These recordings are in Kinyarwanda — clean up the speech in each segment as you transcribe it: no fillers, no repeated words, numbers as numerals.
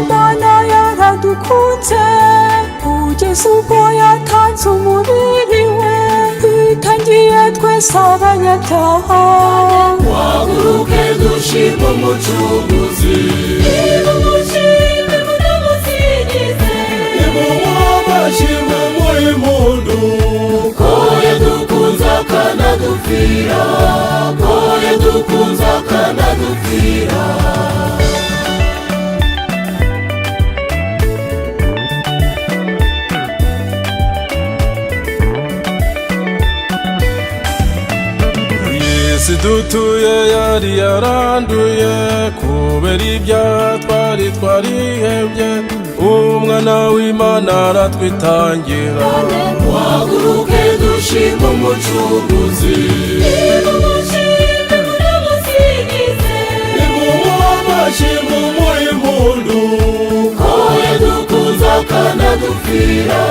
Imana yaradukunze kugeza ubwo yatanze umubiri we twitangiye twese abanyabyaha. Waguruke dushime umucunguzi, nimushime munamusingize, nimumuhimbaze impundu, ko yadukunze akanadupfira, ko yadukunze akanadupfira. Isi dutuye yari yaranduye kubera ibyaha twari twarihebye, umwana w'Imana aratwitangira. Waguruke dushime umucunguzi, nimushime munamusingize, nimumuhimbaze impundu, ko yadukunze akanadupfira,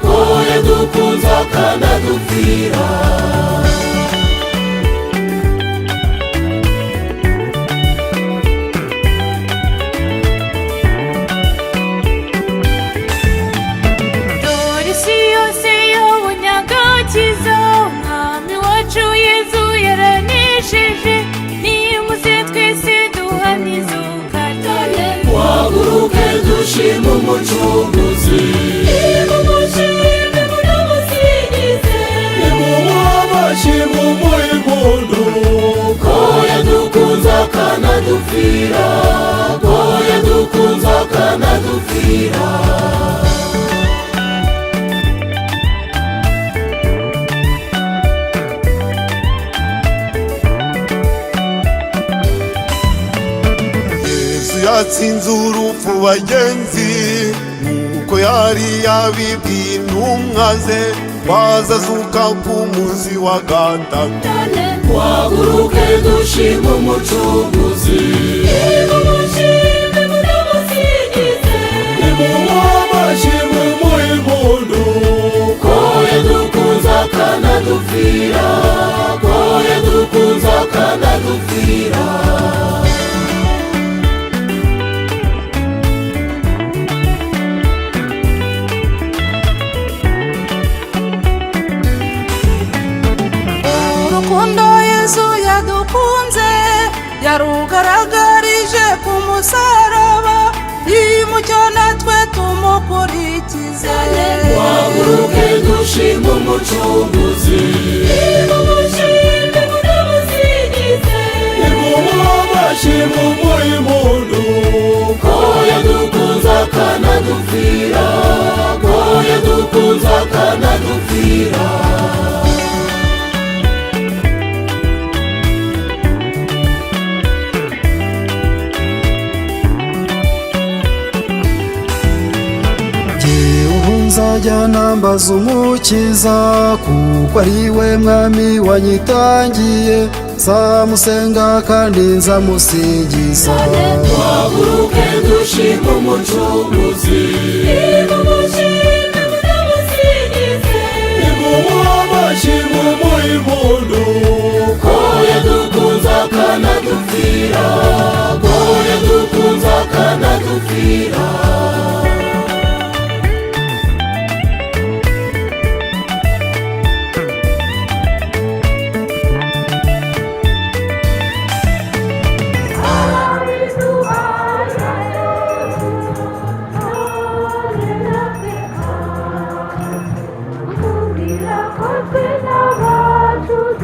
ko yadukunze akanadupfira. Umwami wacu Yesu yaranesheje, nimuze twese duhamye izuka rye. Waguruke dushime umucunguzi, nimushime munamusingize, nimumuhimbaze impundu, ko yadukunze akanadupfira, ko yadukunze akanadupfira. yatsinze urupfu bagenzi, nuko yari yabibwiye intumwa ze, bazazuka ku munsi wa gatatu. Waguruke dushime umucunguzi, nimushime munamusingize, nimumuhimbaze impundu, ko yadukunze akanadupfira, ko yadukunze akanadupfira. urukundo Yesu yadukunze yarugaragarije ku musaraba, nimucyo natwe tumukurikize. Waguruke dushime umucunguzi, nimushime munamusingize, nimumuhimbaze impundu, ko yadukunze akanadupfira, ko yadukunze akanadupfira. nzajya nambaza umukiza, kuko ari we mwami wanyitangiye, nzamusenga kandi nzamusingiza. Waguruke dushime umucunguzi, nimushime munamusingize, nimumuhimbaze impundu, ko yadukunze akanadupfira, ko yadukunze akanadupfira. Thank you.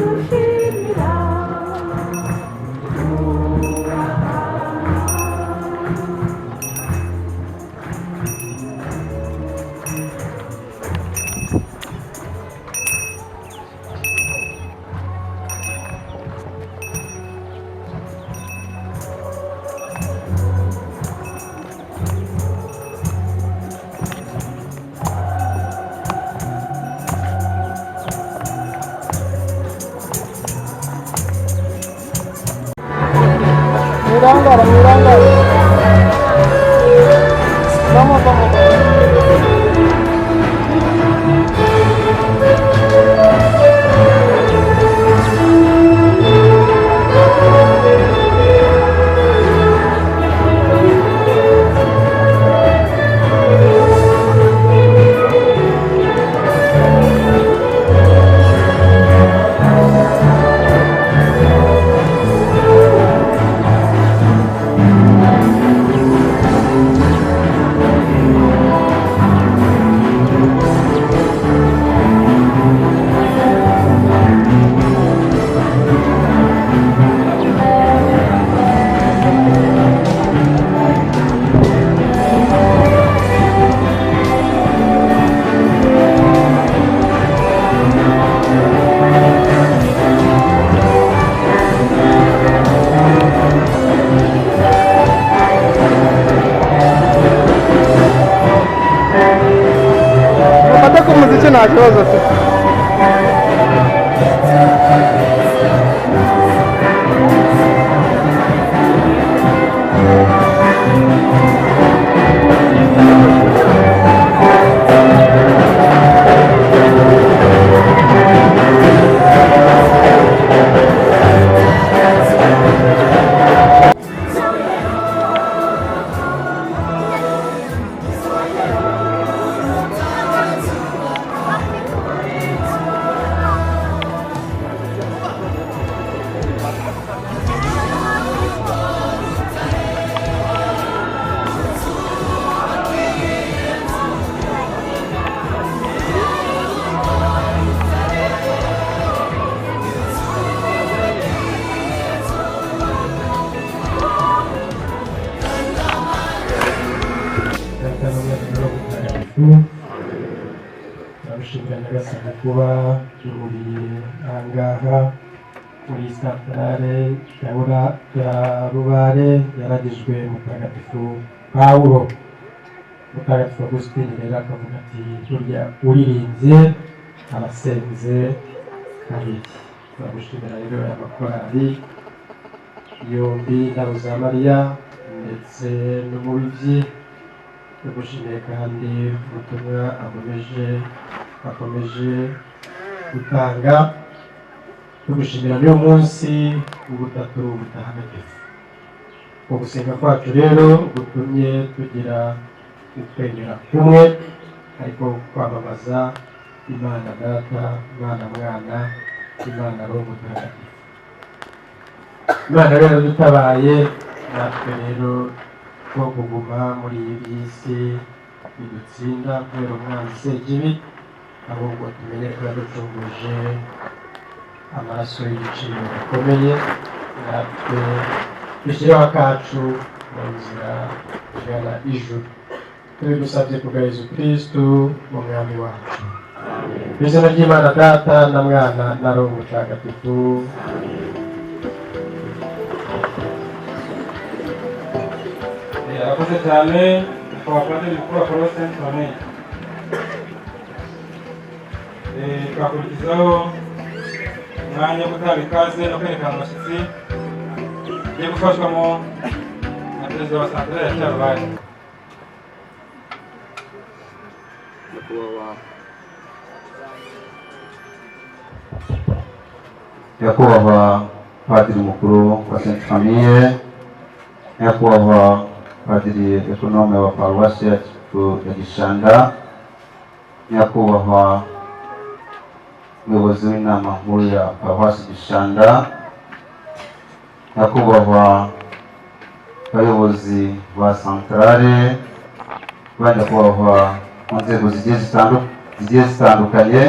nta kibazo afite. Turabishimira Nyagasani kuba duhuriye ahangaha muri santarare ya Rubare yaragijwe Mutagatifu Pawulo. Mutagatifu Agusitini rero akavuga ati burya uririmbye abasenze kabiri. Turabishimira rero aya makorali yombi na Rozamariya ndetse n'umubibyi. Tugushimiye kandi ubutumwa akomeje gutanga. Tugushimira n'uyu munsi ubutatu butahagatifu. Ugusenga kwacu rero gutumye tugira ukwemera kumwe, ariko kwamamaza Imana Data, Imana Mwana, Imana Roho Mutagatifu. Imana rero dutabaye, natwe rero ko kuguma muri iyi si bidutsinda kubera umwanzi Sekibi, ahubwo tumenye ko yaducunguje amaraso y'igiciro gikomeye, natwe dushyireho akacu mu nzira igana ijuru. Tubigusabye kubwa Yezu Kristu umwami wacu. Mu izina ry'Imana Data na Mwana na Roho Mutagatifu. Arakoze cyane Padiri Mukuru wa Paruwasi Sainte Famille. Twakurikizaho umwanya wo gutanga ikaze no kwerekana abashyitsi ugiye gufashwamo na Perezida wa Santarare ya Rubare. Nyakubahwa Padiri Mukuru wa Sainte Famille, Nyakubahwa Padiri Ekonome wa Paruwasi ya Gishanda, Nyakubahwa Umuyobozi w'Inama Nkuru ya Paruwasi Gishanda, Nyakubahwa abayobozi ba Santarare, Nyakubahwa mu nzego zigiye zitandukanye,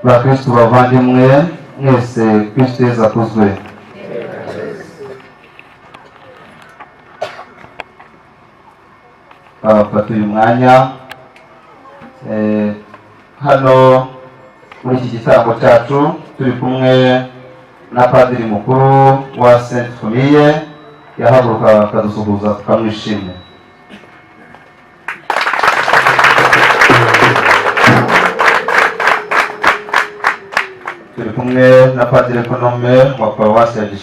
bakristu bavandimwe mwese, Kristu Yezu akuzwe. Fata uyu mwanya hano muri iki gitambo cyacu turi kumwe na Padiri Mukuru wa Sainte Famille, yahaguruka akadusuhuza tukamwishimira. Turi kumwe na Padiri Ekonome wa Paruwasi ya